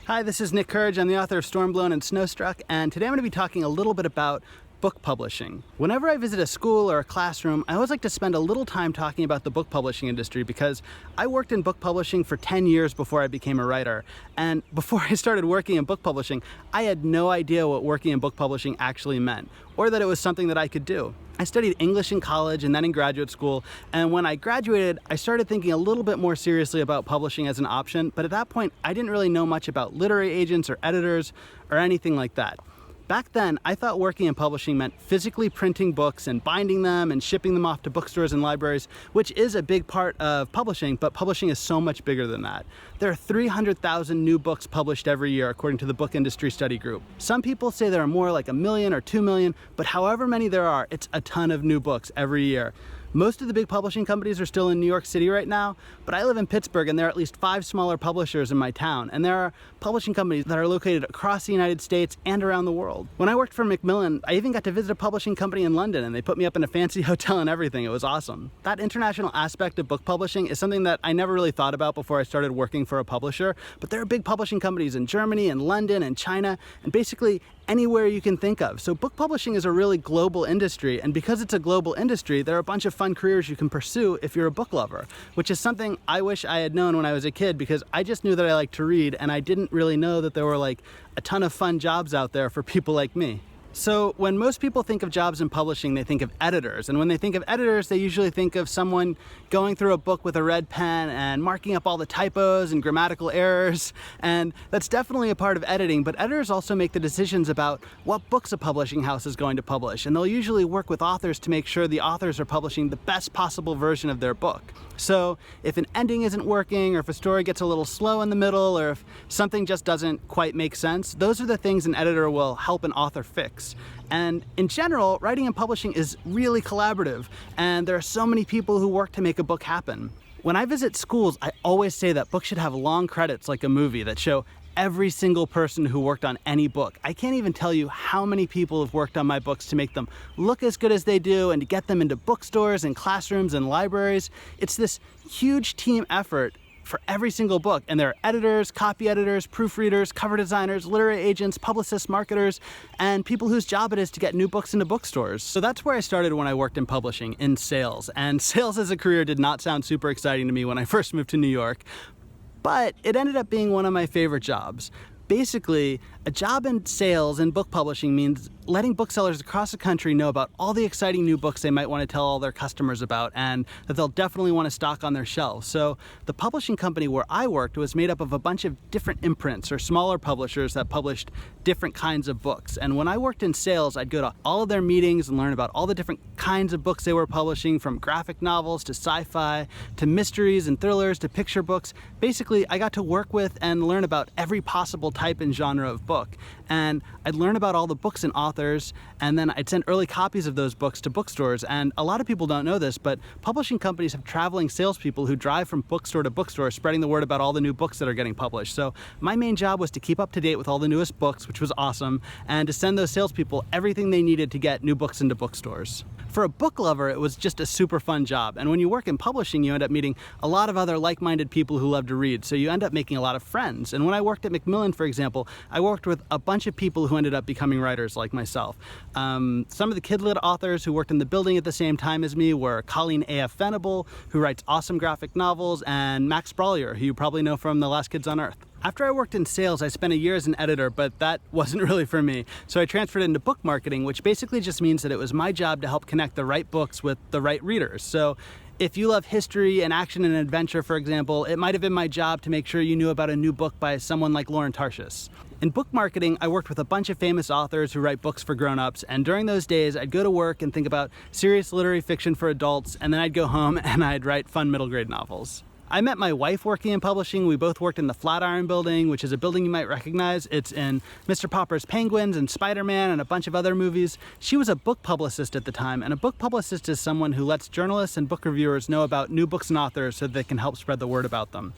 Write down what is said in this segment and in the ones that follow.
Hi, this is Nick Courage. I'm the author of Stormblown and Snowstruck, and today I'm going to be talking a little bit about book publishing. Whenever I visit a school or a classroom, I always like to spend a little time talking about the book publishing industry because I worked in book publishing for 10 years before I became a writer. And before I started working in book publishing, I had no idea what working in book publishing actually meant, or that it was something that I could do. I studied English in college and then in graduate school, and when I graduated, I started thinking a little bit more seriously about publishing as an option, but at that point, I didn't really know much about literary agents or editors or anything like that. Back then, I thought working in publishing meant physically printing books and binding them and shipping them off to bookstores and libraries, which is a big part of publishing, but publishing is so much bigger than that. There are 300,000 new books published every year, according to the Book Industry Study Group. Some people say there are more, like 1 million or 2 million, but however many there are, it's a ton of new books every year. Most of the big publishing companies are still in New York City right now, but I live in Pittsburgh and there are at least 5 smaller publishers in my town, and there are publishing companies that are located across the United States and around the world. When I worked for Macmillan, I even got to visit a publishing company in London, and they put me up in a fancy hotel and everything. It was awesome. That international aspect of book publishing is something that I never really thought about before I started working for a publisher, but there are big publishing companies in Germany and London and China and basically anywhere you can think of. So book publishing is a really global industry, and because it's a global industry, there are a bunch of fun careers you can pursue if you're a book lover, which is something I wish I had known when I was a kid, because I just knew that I liked to read and I didn't really know that there were like a ton of fun jobs out there for people like me. So when most people think of jobs in publishing, they think of editors. And when they think of editors, they usually think of someone going through a book with a red pen and marking up all the typos and grammatical errors. And that's definitely a part of editing, but editors also make the decisions about what books a publishing house is going to publish. And they'll usually work with authors to make sure the authors are publishing the best possible version of their book. So if an ending isn't working, or if a story gets a little slow in the middle, or if something just doesn't quite make sense, those are the things an editor will help an author fix. And in general, writing and publishing is really collaborative, and there are so many people who work to make a book happen. When I visit schools, I always say that books should have long credits like a movie that show every single person who worked on any book. I can't even tell you how many people have worked on my books to make them look as good as they do and to get them into bookstores and classrooms and libraries. It's this huge team effort for every single book, and there are editors, copy editors, proofreaders, cover designers, literary agents, publicists, marketers, and people whose job it is to get new books into bookstores. So that's where I started when I worked in publishing, in sales. And sales as a career did not sound super exciting to me when I first moved to New York, but it ended up being one of my favorite jobs. Basically, a job in sales and book publishing means letting booksellers across the country know about all the exciting new books they might want to tell all their customers about and that they'll definitely want to stock on their shelves. So the publishing company where I worked was made up of a bunch of different imprints or smaller publishers that published different kinds of books. And when I worked in sales, I'd go to all of their meetings and learn about all the different kinds of books they were publishing, from graphic novels to sci-fi to mysteries and thrillers to picture books. Basically, I got to work with and learn about every possible type and genre of book. And I'd learn about all the books and authors, and then I'd send early copies of those books to bookstores. And a lot of people don't know this, but publishing companies have traveling salespeople who drive from bookstore to bookstore spreading the word about all the new books that are getting published. So my main job was to keep up to date with all the newest books, which was awesome, and to send those salespeople everything they needed to get new books into bookstores. For a book lover, it was just a super fun job. And when you work in publishing, you end up meeting a lot of other like-minded people who love to read, so you end up making a lot of friends. And when I worked at Macmillan, for example, I worked with a bunch of people who ended up becoming writers like myself. Some of the kid lit authors who worked in the building at the same time as me were Colleen A.F. Venable, who writes awesome graphic novels, and Max Brallier, who you probably know from The Last Kids on Earth. After I worked in sales, I spent a year as an editor, but that wasn't really for me. So I transferred into book marketing, which basically just means that it was my job to help connect the right books with the right readers. So if you love history and action and adventure, for example, it might have been my job to make sure you knew about a new book by someone like Lauren Tarshis. In book marketing, I worked with a bunch of famous authors who write books for grown-ups, and during those days, I'd go to work and think about serious literary fiction for adults, and then I'd go home and I'd write fun middle-grade novels. I met my wife working in publishing. We both worked in the Flatiron Building, which is a building you might recognize. It's in Mr. Popper's Penguins and Spider-Man and a bunch of other movies. She was a book publicist at the time, and a book publicist is someone who lets journalists and book reviewers know about new books and authors so they can help spread the word about them.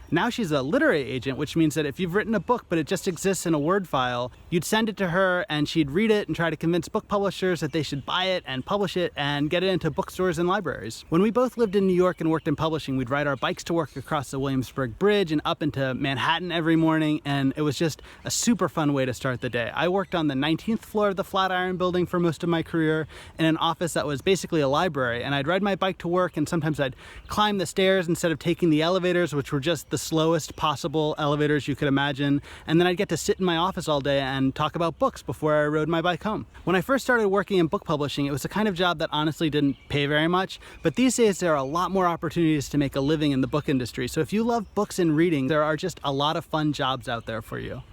Now she's a literary agent, which means that if you've written a book but it just exists in a Word file, you'd send it to her and she'd read it and try to convince book publishers that they should buy it and publish it and get it into bookstores and libraries. When we both lived in New York and worked in publishing, we'd ride our bikes to work across the Williamsburg Bridge and up into Manhattan every morning, and it was just a super fun way to start the day. I worked on the 19th floor of the Flatiron Building for most of my career in an office that was basically a library, and I'd ride my bike to work and sometimes I'd climb the stairs instead of taking the elevators, which were just the slowest possible elevators you could imagine, and then I'd get to sit in my office all day and talk about books before I rode my bike home. When I first started working in book publishing, it was the kind of job that honestly didn't pay very much, but these days there are a lot more opportunities to make a living in the book industry. So if you love books and reading, there are just a lot of fun jobs out there for you.